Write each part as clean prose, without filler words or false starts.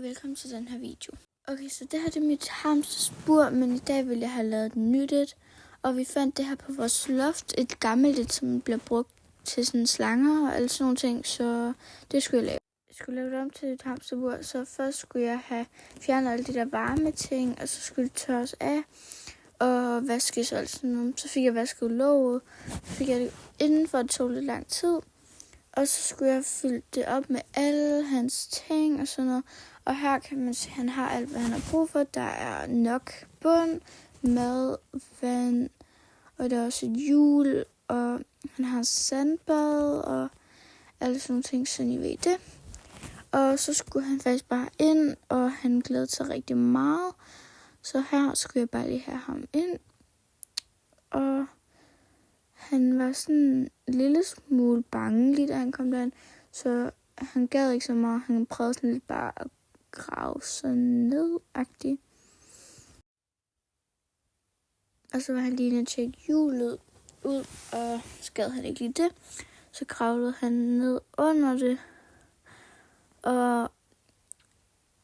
velkommen til den her video. Okay, så det her det er mit hamsterbur, men i dag vil jeg have lavet et nyt et. Og vi fandt det her på vores loft, et gammelt et, som bliver brugt til sådan slanger og alle sådan nogle ting, så det skulle jeg lave. Jeg skulle lave det om til et hamsterbur, så først skulle jeg have fjernet alle de der varme ting, og så skulle det tørres af og vaskes og alt sådan noget. Så fik jeg vasket låget, fik jeg det indenfor, det tog lidt lang tid. Og så skulle jeg fylde det op med alle hans ting og sådan noget. Og her kan man se, at han har alt, hvad han har brug for. Der er nok bund, mad, vand, og der er også et hjul, og han har sandbad og alle sådan nogle ting, så I ved det. Og så skulle han faktisk bare ind, og han glædede sig rigtig meget. Så her skulle jeg bare lige have ham ind. Og han var sådan en lille smule bange, lige da han kom derind. Så han gad ikke så meget. Han prøvede sådan lidt bare at grave sig ned-agtigt. Og så var han lige nødt til at tjekke hjulet ud, og så gad han ikke lige det. Så kravlede han ned under det. Og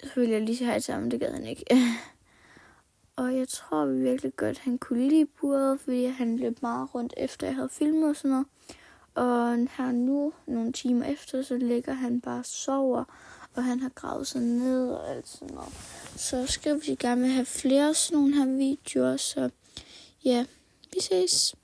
så ville jeg lige sige hej til ham, det gad han ikke. Og jeg tror virkelig godt, han kunne lide buret, fordi han løb meget rundt efter, jeg havde filmet og sådan noget. Og her nu, nogle timer efter, så ligger han bare og sover, og han har gravet sig ned og alt sådan noget. Så skriv, hvis I gerne vil have flere sådan nogle her videoer, så ja, vi ses.